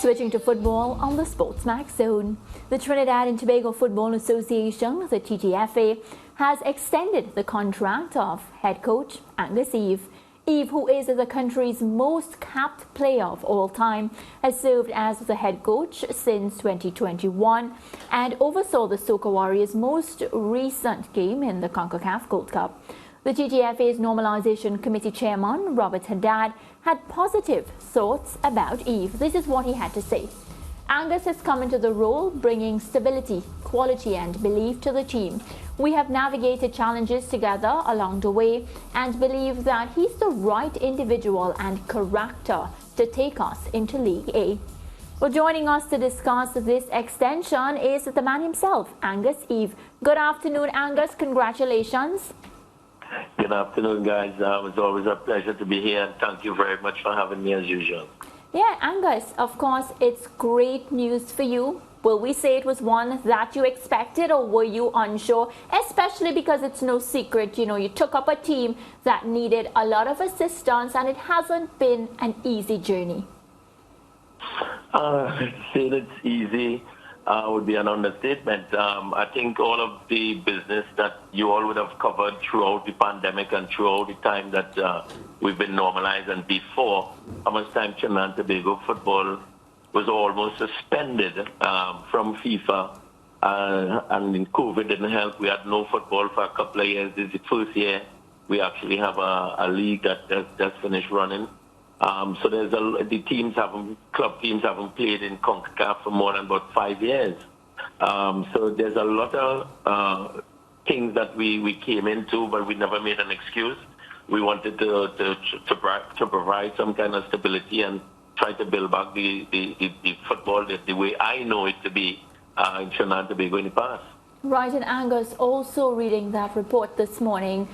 Switching to football on the SportsMax zone. The Trinidad and Tobago Football Association, the TTFA, has extended the contract of head coach Angus Eve. Eve, who is the country's most capped player of all time, has served as the head coach since 2021 and oversaw the Soca Warriors' most recent game in the CONCACAF Gold Cup. The TTFA's Normalization Committee Chairman, Robert Haddad, had positive thoughts about Eve. This is what he had to say. Angus has come into the role bringing stability, quality and belief to the team. We have navigated challenges together along the way and believe that he's the right individual and character to take us into League A. Well, joining us to discuss this extension is the man himself, Angus Eve. Good afternoon, Angus. Congratulations. Good afternoon, guys. It's always a pleasure to be here, and thank you very much for having me as usual. Yeah, Angus, of course, it's great news for you. Will we say it was one that you expected, or were you unsure? Especially because it's no secret, you took up a team that needed a lot of assistance, and it hasn't been an easy journey. Saying it's easy would be an understatement. I think all of the business that you all would have covered throughout the pandemic and throughout the time that we've been normalized and before, how much time Trinidad and Tobago football was almost suspended from FIFA, and COVID didn't help. We had no football for a couple of years. This is the first year we actually have a league that just finished running. So there's club teams haven't played in CONCACAF for more than about 5 years. So there's a lot of things that we came into, but we never made an excuse. We wanted to provide some kind of stability and try to build back the football the way I know it to be in Trinidad and Tobago in the past. Right, and Angus, also reading that report this morning,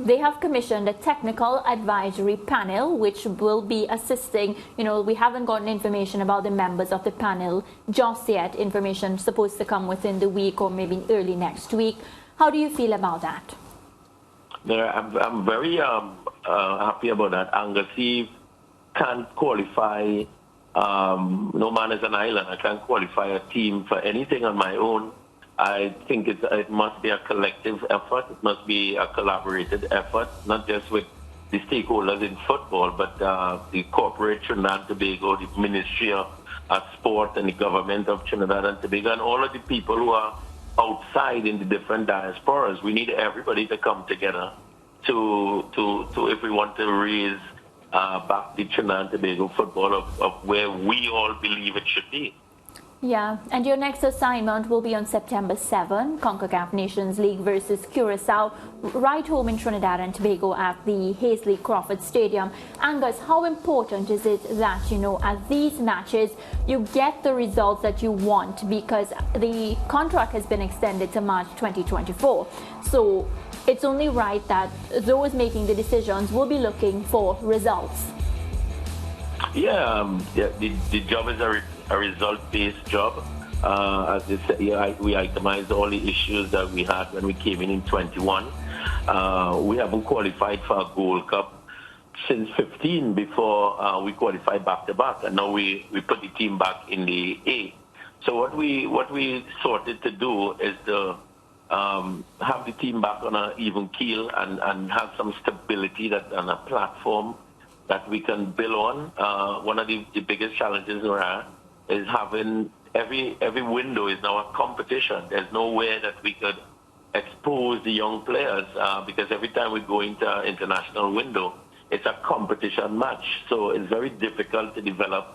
they have commissioned a technical advisory panel which will be assisting. We haven't gotten information about the members of the panel just yet. Information supposed to come within the week or maybe early next week. How do you feel about that? I'm very happy about that. Angus Eve can't qualify. No man is an island. I can't qualify a team for anything on my own. I think it must be a collective effort. It must be a collaborated effort, not just with the stakeholders in football, but the corporate Trinidad and Tobago, the Ministry of Sport and the government of Trinidad and Tobago, and all of the people who are outside in the different diasporas. We need everybody to come together to if we want to raise back the Trinidad and Tobago football of where we all believe it should be. Yeah, and your next assignment will be on September 7, CONCACAF Nations League versus Curacao, right home in Trinidad and Tobago at the Hazley Crawford Stadium. Angus, how important is it that, at these matches, you get the results that you want, because the contract has been extended to March 2024. So it's only right that those making the decisions will be looking for results. Yeah, the job is a result-based job. As I said, we itemized all the issues that we had when we came in 21. We haven't qualified for a Gold Cup since 15 before we qualified back-to-back, and now we put the team back in the A. So what we sorted to do is to have the team back on an even keel and have some stability on a platform that we can build on. One of the biggest challenges is having every window is now a competition. There's no way that we could expose the young players because every time we go into an international window, it's a competition match. So it's very difficult to develop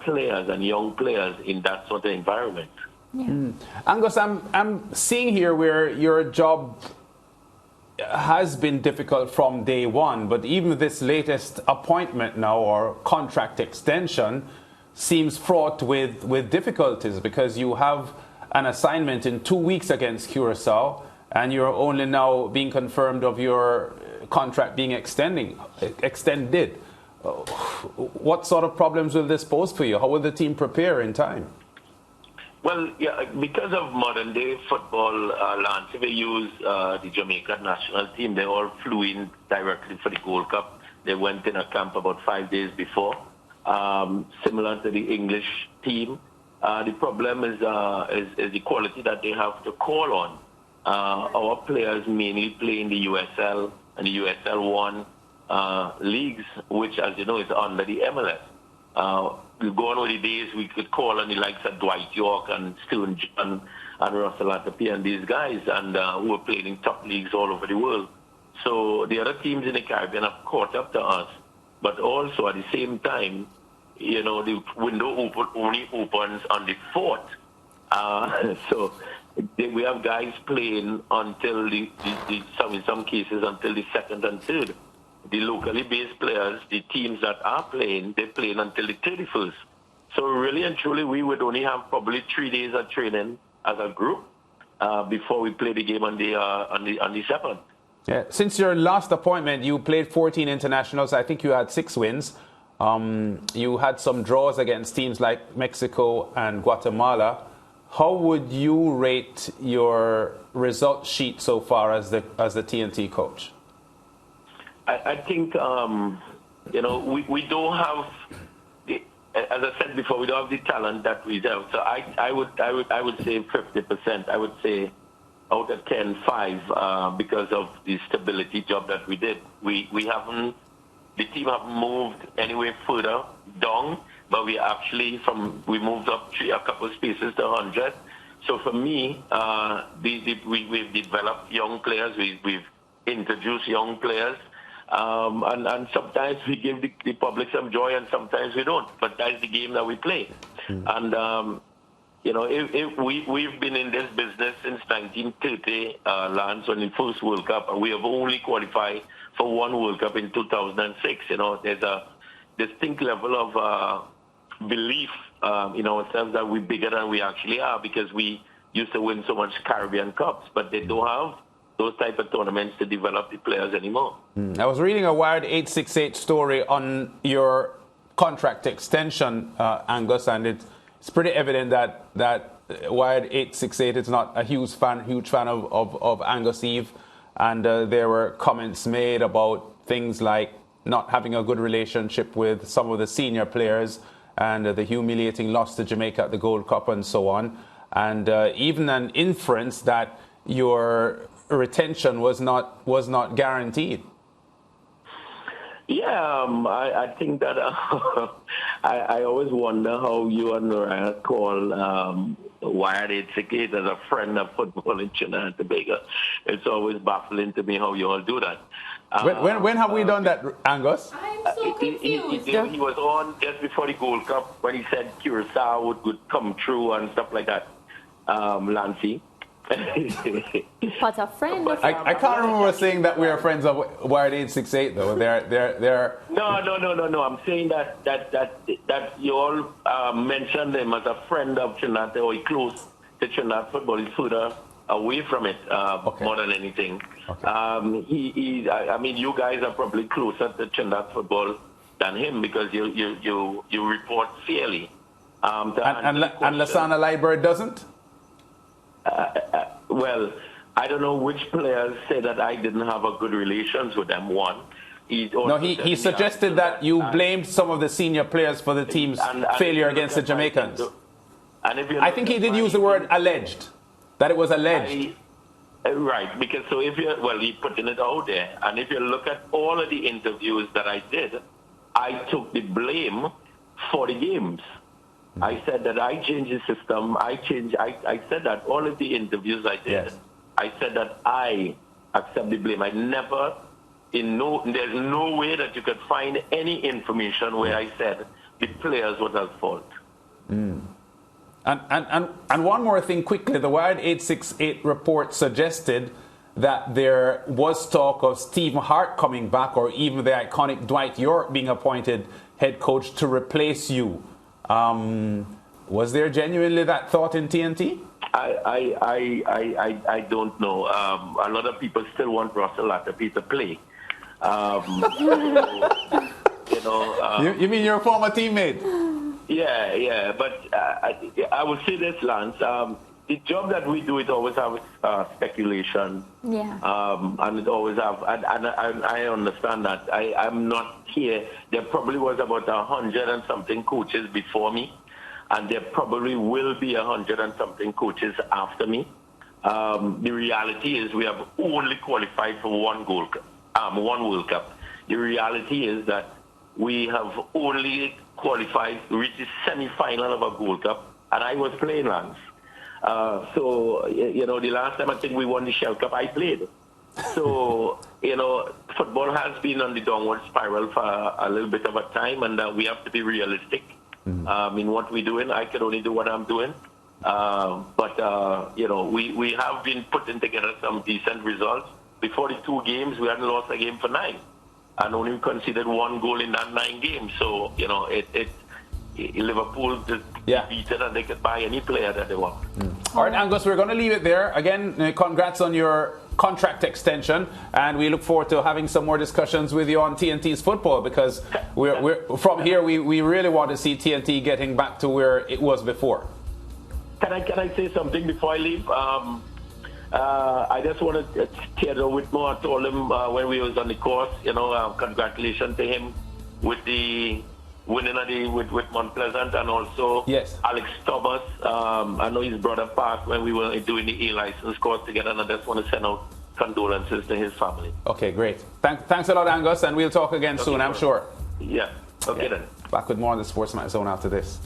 players and young players in that sort of environment. Yeah. Angus, I'm seeing here where your job has been difficult from day one, but even this latest appointment now or contract extension seems fraught with difficulties, because you have an assignment in 2 weeks against Curacao and you're only now being confirmed of your contract being extended. What sort of problems will this pose for you? How will the team prepare in time? Well, yeah, because of modern day football, Lance, if they use the Jamaica national team, they all flew in directly for the Gold Cup. They went in a camp about 5 days before. similar to the English team. The problem is the quality that they have to call on. Our players mainly play in the USL and the USL 1 leagues, which, as you know, is under the MLS. We go on with the days we could call on the likes of Dwight York and Stuart John and Russell Atapi and these guys, and who are playing in top leagues all over the world. So the other teams in the Caribbean have caught up to us, but also at the same time, you know, the window only opens on the 4th. So we have guys playing until in some cases until the 2nd and 3rd. The locally based players, the teams that are playing, they're playing until the 31st. So really and truly, we would only have probably 3 days of training as a group before we play the game on the 7th. Yeah. Since your last appointment, you played 14 internationals. I think you had 6 wins. You had some draws against teams like Mexico and Guatemala. How would you rate your result sheet so far as the TNT coach? I think you know, we don't have as I said before, we don't have the talent that we have. So I would say 50%. I would say out of 10, 5 because of the stability job that we did. The team haven't moved anywhere further down, but we moved up a couple of spaces to 100. So for me, we've developed young players, we've introduced young players, and sometimes we give the public some joy and sometimes we don't. But that's the game that we play. And you know, if we've been in this business since 1930, Lance, when the first World Cup, and we have only qualified for 1 World Cup in 2006. You know, there's a distinct level of belief in ourselves that we're bigger than we actually are, because we used to win so much Caribbean Cups, but they don't have those type of tournaments to develop the players anymore. I was reading a Wired 868 story on your contract extension, Angus, and it's pretty evident that Wired 868 is not a huge fan of Angus Eve, and there were comments made about things like not having a good relationship with some of the senior players and the humiliating loss to Jamaica at the Gold Cup and so on, and even an inference that your retention was not guaranteed. Yeah, I think that I always wonder how you and Ryan call Wired 868 as a friend of football in Trinidad and Tobago. It's always baffling to me how you all do that. When have we done that, Angus? I'm so confused. He was on just before the Gold Cup when he said Curacao would come through and stuff like that, Lancey. But a friend of... I can't remember saying that we are friends of Wired 868 though. They're No. I'm saying that you all mentioned him as a friend of Trinidad, or close to Trinidad football. He's further away from it more than anything. Okay. I mean, you guys are probably closer to Trinidad football than him, because you report fairly. And Lasana Library doesn't? Well, I don't know which players say that I didn't have a good relations with them. One, he suggested that you blamed some of the senior players for the team's failure against the Jamaicans. I think he did use the word alleged, that it was alleged. Right, because he putting it out there, and if you look at all of the interviews that I did, I took the blame for the games. I said that I changed the system. I said that all of the interviews I did, yes. I said that I accept the blame. There's no way that you could find any information where I said the players were at fault. And one more thing quickly, the Wired 868 report suggested that there was talk of Stephen Hart coming back, or even the iconic Dwight York being appointed head coach to replace you. Was there genuinely that thought in TNT? I don't know. A lot of people still want Russell Atapi to play. You mean your former teammate? Yeah. But I will say this, Lance. the job that we do, it always have speculation. Yeah. And it always have, and I understand that. I'm not here. There probably was about 100 and something coaches before me, and there probably will be 100 and something coaches after me. The reality is we have only qualified for one World Cup. The reality is that we have only qualified to reach the semi-final of a World Cup, and I was playing, Lance. So, the last time I think we won the Shell Cup, I played. So, football has been on the downward spiral for a little bit of a time, and we have to be realistic in what we're doing. I can only do what I'm doing. But we have been putting together some decent results. Before the 2 games, we hadn't lost a game for 9. And only considered 1 goal in that 9 games. So, Liverpool just beat it and they could buy any player that they want. All right, Angus, we're going to leave it there. Again, congrats on your contract extension, and we look forward to having some more discussions with you on TNT's football, because we're from here we really want to see TNT getting back to where it was before. Can I say something before I leave? I just want to Theodore Whitmore, I told him when we was on the course, congratulations to him with the winning with Mount Pleasant, and also Alex Thomas. I know his brother passed when we were doing the A-license course together, and I just want to send out condolences to his family. Okay, great. Thanks a lot, Angus, and we'll talk again soon, I'm sure. Yeah. Okay then. Back with more on the SportsMax Zone after this.